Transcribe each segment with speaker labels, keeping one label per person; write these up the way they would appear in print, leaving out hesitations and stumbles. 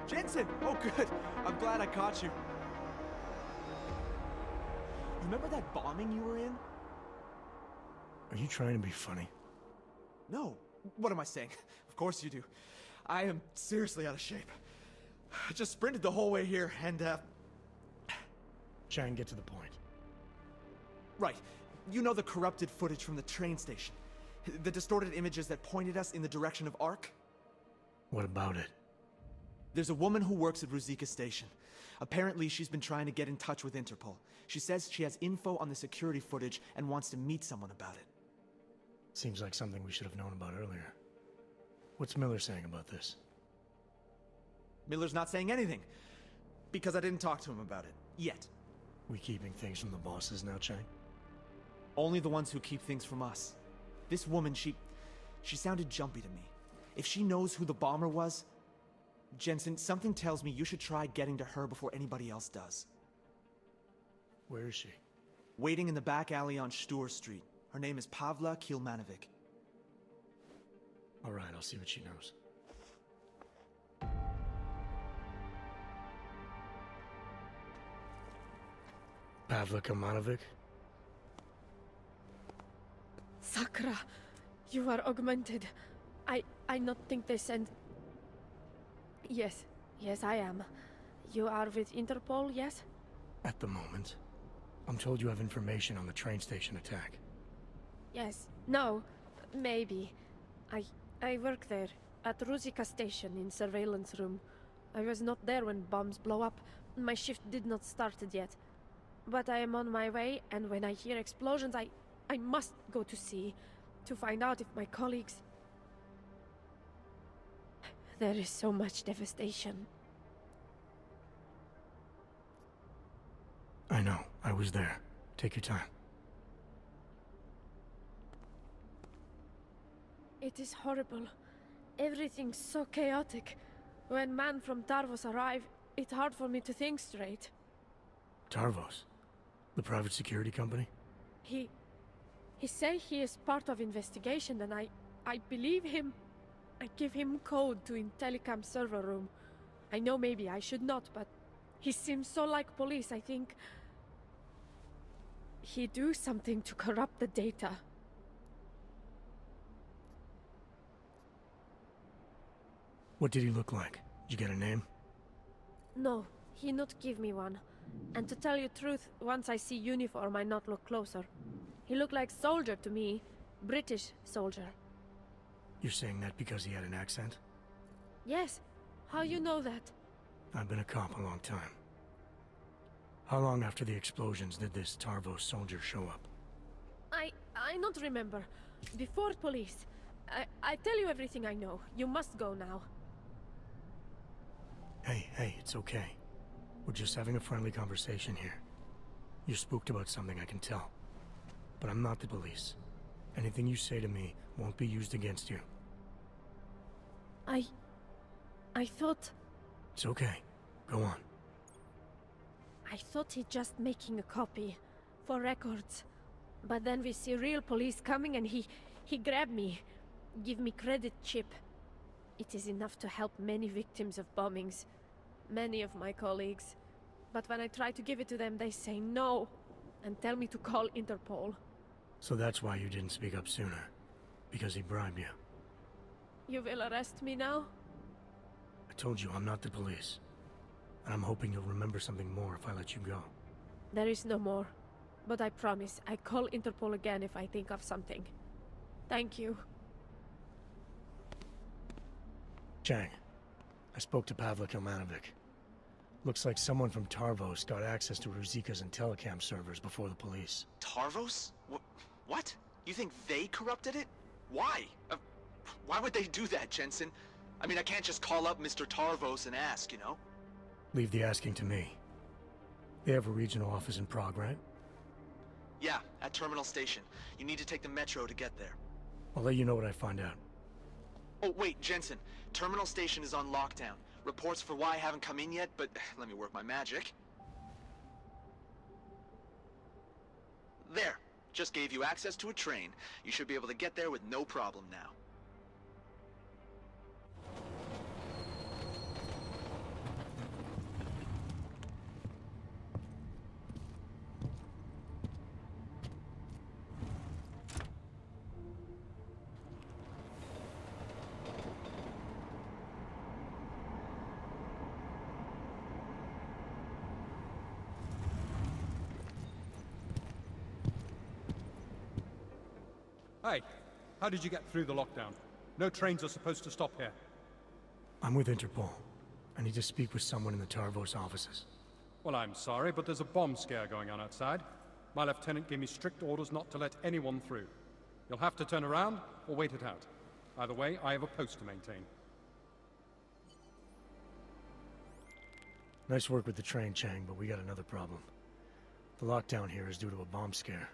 Speaker 1: Jensen! Oh, good. I'm glad I caught you. Remember that bombing you were in?
Speaker 2: Are you trying to be funny?
Speaker 1: No. What am I saying? Of course you do. I am seriously out of shape. I just sprinted the whole way here, and,
Speaker 2: Try and get to the point.
Speaker 1: Right. You know the corrupted footage from the train station? The distorted images that pointed us in the direction of Ark?
Speaker 2: What about it?
Speaker 1: There's a woman who works at Ruzicka Station. Apparently, she's been trying to get in touch with Interpol. She says she has info on the security footage and wants to meet someone about it.
Speaker 2: Seems like something we should have known about earlier. What's Miller saying about this?
Speaker 1: Miller's not saying anything. Because I didn't talk to him about it. Yet.
Speaker 2: We keeping things from the bosses now, Chang?
Speaker 1: Only the ones who keep things from us. This woman, she sounded jumpy to me. If she knows who the bomber was... Jensen, something tells me you should try getting to her before anybody else does.
Speaker 2: Where is she?
Speaker 1: Waiting in the back alley on Stur Street. Her name is Pavla Kilmanovic.
Speaker 2: All right, I'll see what she knows. Pavla Kilmanovic?
Speaker 3: Sakra, you are augmented. I not think they sent... Yes, I am. You are with Interpol, yes?
Speaker 2: At the moment. I'm told you have information on the train station attack.
Speaker 3: Yes. No. Maybe. I work there, at Ruzicka Station in surveillance room. I was not there when bombs blow up. My shift did not started yet. But I am on my way, and when I hear explosions, I must go to see, to find out if my colleagues... There is so much devastation.
Speaker 2: I know. I was there. Take your time.
Speaker 3: It is horrible. Everything's so chaotic. When man from Tarvos arrive, it's hard for me to think straight.
Speaker 2: Tarvos? The private security company?
Speaker 3: He say he is part of investigation, and I believe him. I give him code to in telecom server room. I know maybe I should not, but he seems so like police, I think. He do something to corrupt the data.
Speaker 2: What did he look like? Did you get a name?
Speaker 3: No, he not give me one. And to tell you truth, once I see uniform, I not look closer. He look like soldier to me. British soldier.
Speaker 2: You're saying that because he had an accent?
Speaker 3: Yes. How you know that?
Speaker 2: I've been a cop a long time. How long after the explosions did this Tarvos soldier show up?
Speaker 3: I not remember. Before police. I tell you everything I know. You must go now.
Speaker 2: Hey, it's okay. We're just having a friendly conversation here. You're spooked about something, I can tell. But I'm not the police. Anything you say to me won't be used against you.
Speaker 3: I thought...
Speaker 2: It's okay. Go on.
Speaker 3: I thought he just making a copy. For records. But then we see real police coming and he grabbed me. Give me credit chip. It is enough to help many victims of bombings. Many of my colleagues. But when I try to give it to them, they say no. And tell me to call Interpol.
Speaker 2: So that's why you didn't speak up sooner. Because he bribed you.
Speaker 3: You will arrest me now?
Speaker 2: I told you I'm not the police. And I'm hoping you'll remember something more if I let you go.
Speaker 3: There is no more. But I promise, I call Interpol again if I think of something. Thank you.
Speaker 2: Chang, I spoke to Pavla Kilmanovic. Looks like someone from Tarvos got access to Ruzicka's and telecam servers before the police.
Speaker 1: Tarvos? What? You think they corrupted it? Why? Why would they do that, Jensen? I mean, I can't just call up Mr. Tarvos and ask, you know?
Speaker 2: Leave the asking to me. They have a regional office in Prague, right?
Speaker 1: Yeah, at Terminal Station. You need to take the metro to get there.
Speaker 2: I'll let you know what I find out.
Speaker 1: Oh, wait, Jensen. Terminal Station is on lockdown. Reports for why haven't come in yet, but let me work my magic. There. Just gave you access to a train. You should be able to get there with no problem now.
Speaker 4: Hey, how did you get through the lockdown? No trains are supposed to stop here.
Speaker 2: I'm with Interpol. I need to speak with someone in the Tarvos offices.
Speaker 4: Well, I'm sorry, but there's a bomb scare going on outside. My lieutenant gave me strict orders not to let anyone through. You'll have to turn around or wait it out. Either way, I have a post to maintain.
Speaker 2: Nice work with the train, Chang, but we got another problem. The lockdown here is due to a bomb scare.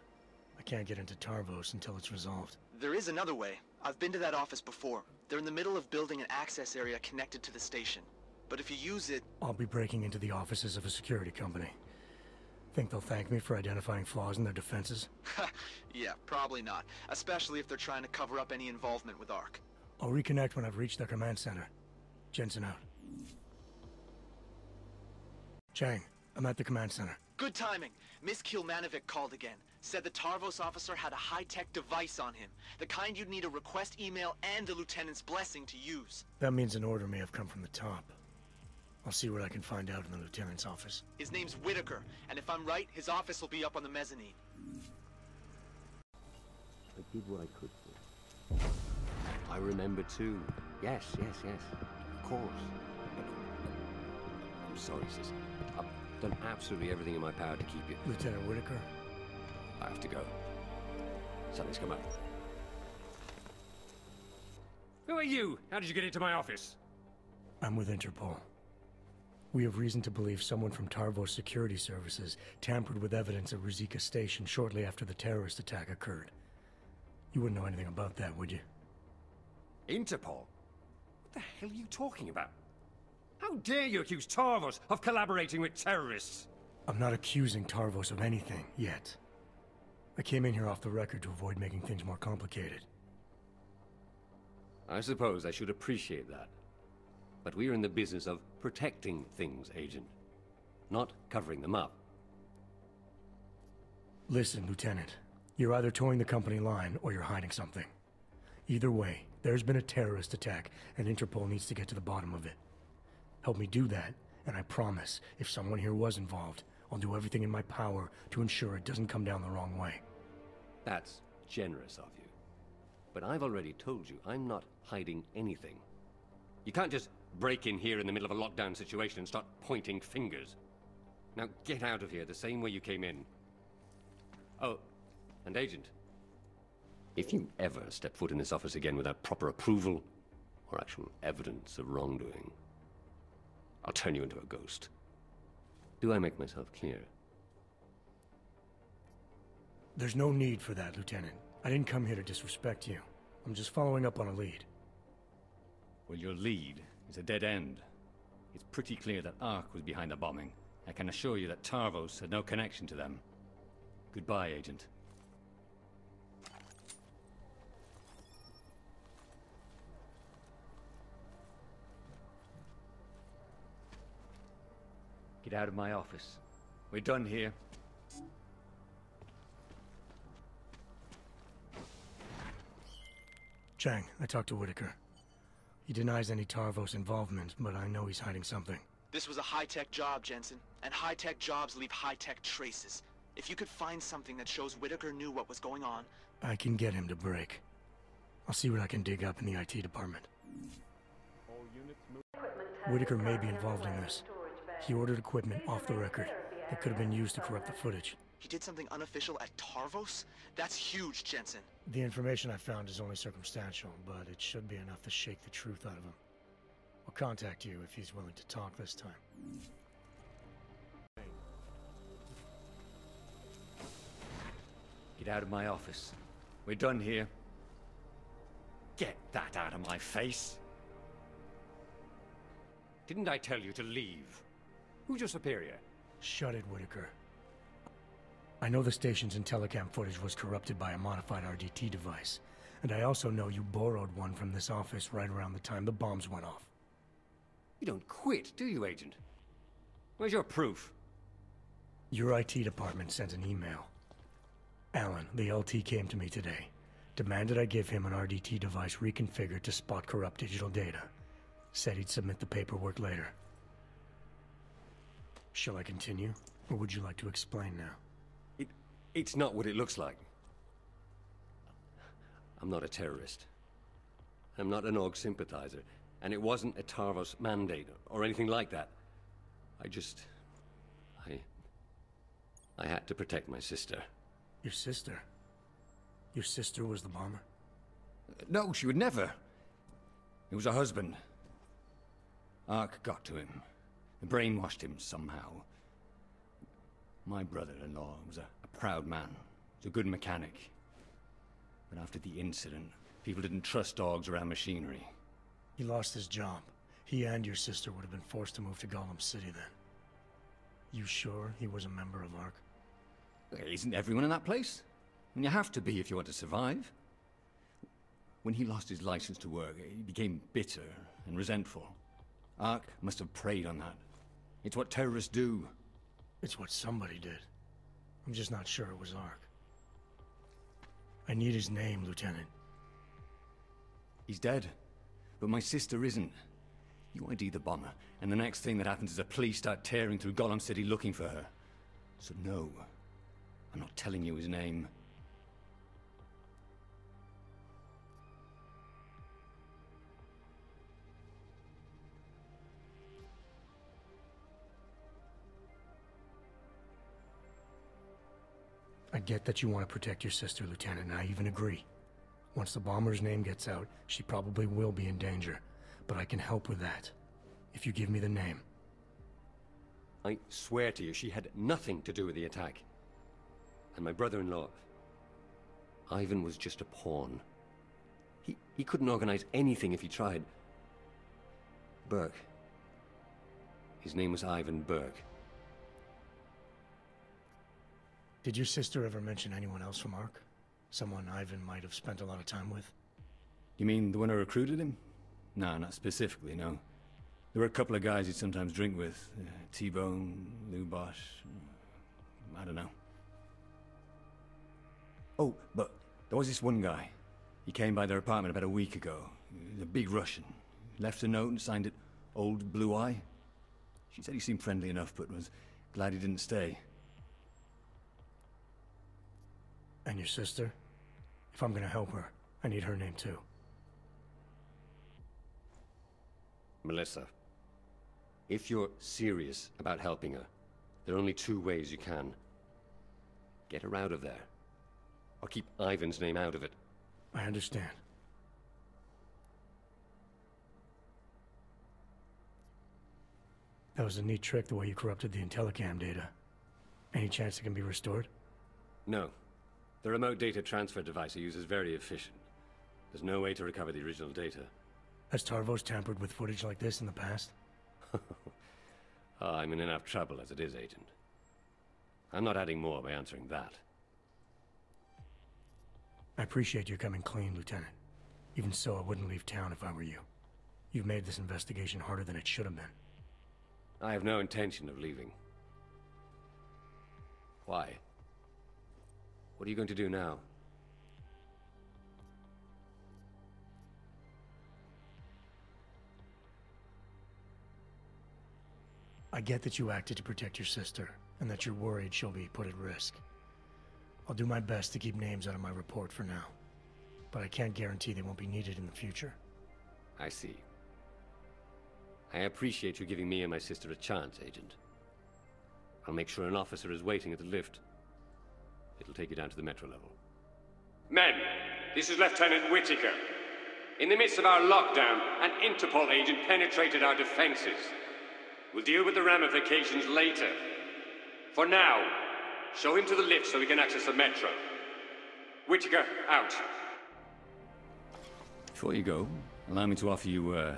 Speaker 2: I can't get into Tarvos until it's resolved.
Speaker 1: There is another way. I've been to that office before. They're in the middle of building an access area connected to the station. But if you use it...
Speaker 2: I'll be breaking into the offices of a security company. Think they'll thank me for identifying flaws in their defenses?
Speaker 1: Yeah, probably not. Especially if they're trying to cover up any involvement with ARC.
Speaker 2: I'll reconnect when I've reached their command center. Jensen out. Chang, I'm at the command center.
Speaker 1: Good timing. Miss Kilmanovic called again. Said the Tarvos officer had a high-tech device on him. The kind you'd need a request email and the lieutenant's blessing to use.
Speaker 2: That means an order may have come from the top. I'll see what I can find out in the lieutenant's office.
Speaker 1: His name's Whitaker, and if I'm right, his office will be up on the mezzanine.
Speaker 5: I did what I could for. I remember too. Yes. Of course. I'm sorry, sis. I've done absolutely everything in my power to keep you.
Speaker 2: Lieutenant Whitaker?
Speaker 5: I have to go. Something's come up. Who are you? How did you get into my office?
Speaker 2: I'm with Interpol. We have reason to believe someone from Tarvos Security Services tampered with evidence at Rizika Station shortly after the terrorist attack occurred. You wouldn't know anything about that, would you?
Speaker 5: Interpol? What the hell are you talking about? How dare you accuse Tarvos of collaborating with terrorists?
Speaker 2: I'm not accusing Tarvos of anything, yet. I came in here off the record to avoid making things more complicated.
Speaker 5: I suppose I should appreciate that. But we are in the business of protecting things, Agent. Not covering them up.
Speaker 2: Listen, Lieutenant. You're either towing the company line, or you're hiding something. Either way, there's been a terrorist attack, and Interpol needs to get to the bottom of it. Help me do that, and I promise, if someone here was involved, I'll do everything in my power to ensure it doesn't come down the wrong way.
Speaker 5: That's generous of you. But I've already told you, I'm not hiding anything. You can't just break in here in the middle of a lockdown situation and start pointing fingers. Now get out of here the same way you came in. Oh, and Agent, if you ever step foot in this office again without proper approval or actual evidence of wrongdoing, I'll turn you into a ghost. Do I make myself clear?
Speaker 2: There's no need for that, Lieutenant. I didn't come here to disrespect you. I'm just following up on a lead.
Speaker 6: Well, your lead is a dead end. It's pretty clear that ARC was behind the bombing. I can assure you that Tarvos had no connection to them. Goodbye, Agent. Get out of my office. We're done here.
Speaker 2: Chang, I talked to Whitaker. He denies any Tarvos involvement, but I know he's hiding something.
Speaker 1: This was a high-tech job, Jensen. And high-tech jobs leave high-tech traces. If you could find something that shows Whitaker knew what was going on...
Speaker 2: I can get him to break. I'll see what I can dig up in the IT department. Whitaker may be involved in this. He ordered equipment off the record that could have been used to corrupt the footage.
Speaker 1: He did something unofficial at Tarvos? That's huge, Jensen.
Speaker 2: The information I found is only circumstantial, but it should be enough to shake the truth out of him. I'll contact you if he's willing to talk this time.
Speaker 6: Get out of my office. We're done here. Get that out of my face.
Speaker 5: Didn't I tell you to leave? Who's your superior?
Speaker 2: Shut it, Whitaker. I know the station's Intellicam footage was corrupted by a modified RDT device, and I also know you borrowed one from this office right around the time the bombs went off.
Speaker 5: You don't quit, do you, Agent? Where's your proof?
Speaker 2: Your IT department sent an email. Alan, the LT, came to me today. Demanded I give him an RDT device reconfigured to spot corrupt digital data. Said he'd submit the paperwork later. Shall I continue, or would you like to explain now?
Speaker 5: It's not what it looks like. I'm not a terrorist. I'm not an AUG sympathizer, and it wasn't a Tarvos mandate or anything like that. I had to protect my sister.
Speaker 2: Your sister? Your sister was the bomber?
Speaker 6: No, she would never. It was her husband. Ark got to him. Brainwashed him somehow. My brother-in-law was a proud man. He was a good mechanic. But after the incident, people didn't trust dogs around machinery.
Speaker 2: He lost his job. He and your sister would have been forced to move to Gollum City then. You sure he was a member of ARC?
Speaker 6: Isn't everyone in that place? And you have to be if you want to survive. When he lost his license to work, he became bitter and resentful. ARC must have preyed on that. It's what terrorists do.
Speaker 2: It's what somebody did. I'm just not sure it was ARC. I need his name, Lieutenant.
Speaker 6: He's dead. But my sister isn't. You ID the bomber, and the next thing that happens is the police start tearing through Gollum City looking for her. So no, I'm not telling you his name.
Speaker 2: I get that you want to protect your sister, Lieutenant, and I even agree. Once the bomber's name gets out, she probably will be in danger. But I can help with that, if you give me the name.
Speaker 5: I swear to you, she had nothing to do with the attack. And my brother-in-law, Ivan, was just a pawn. He couldn't organize anything if he tried. Burke. His name was Ivan Burke.
Speaker 2: Did your sister ever mention anyone else from ARC? Someone Ivan might have spent a lot of time with?
Speaker 6: You mean the one who recruited him? No, not specifically, no. There were a couple of guys he'd sometimes drink with. T-Bone, Lou Bosch. I don't know. Oh, but there was this one guy. He came by their apartment about a week ago. The big Russian. Left a note and signed it Old Blue Eye. She said he seemed friendly enough, but was glad he didn't stay.
Speaker 2: And your sister? If I'm gonna help her, I need her name too.
Speaker 5: Melissa. If you're serious about helping her, there are only two ways you can. Get her out of there. Or keep Ivan's name out of it.
Speaker 2: I understand. That was a neat trick, the way you corrupted the Intellicam data. Any chance it can be restored?
Speaker 5: No. The remote data transfer device I use is very efficient. There's no way to recover the original data.
Speaker 2: Has Tarvos tampered with footage like this in the past?
Speaker 5: I'm in enough trouble as it is, Agent. I'm not adding more by answering that.
Speaker 2: I appreciate you coming clean, Lieutenant. Even so, I wouldn't leave town if I were you. You've made this investigation harder than it should have been.
Speaker 5: I have no intention of leaving. Why? What are you going to do now?
Speaker 2: I get that you acted to protect your sister, and that you're worried she'll be put at risk. I'll do my best to keep names out of my report for now, but I can't guarantee they won't be needed in the future.
Speaker 5: I see. I appreciate you giving me and my sister a chance, Agent. I'll make sure an officer is waiting at the lift. It'll take you down to the metro level. Men, this is Lieutenant Whitaker. In the midst of our lockdown, an Interpol agent penetrated our defenses. We'll deal with the ramifications later. For now, show him to the lift so we can access the metro. Whittaker, out.
Speaker 6: Before you go, allow me to offer you, well,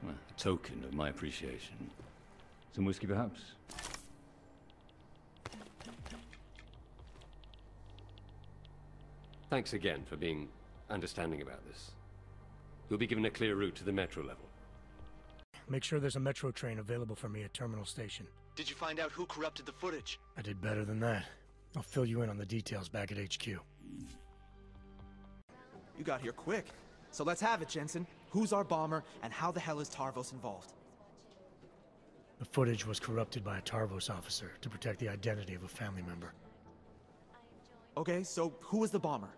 Speaker 6: a token of my appreciation. Some whiskey, perhaps?
Speaker 5: Thanks again for being understanding about this. You'll be given a clear route to the metro level.
Speaker 2: Make sure there's a metro train available for me at Terminal Station.
Speaker 1: Did you find out who corrupted the footage?
Speaker 2: I did better than that. I'll fill you in on the details back at HQ.
Speaker 1: You got here quick. So let's have it, Jensen. Who's our bomber, and how the hell is Tarvos involved?
Speaker 2: The footage was corrupted by a Tarvos officer to protect the identity of a family member.
Speaker 1: Okay, so who was the bomber?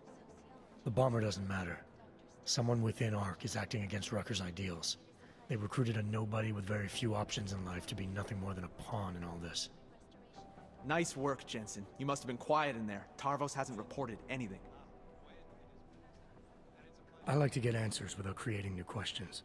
Speaker 2: The bomber doesn't matter. Someone within ARC is acting against Rucker's ideals. They recruited a nobody with very few options in life to be nothing more than a pawn in all this.
Speaker 1: Nice work, Jensen. You must have been quiet in there. Tarvos hasn't reported anything.
Speaker 2: I like to get answers without creating new questions.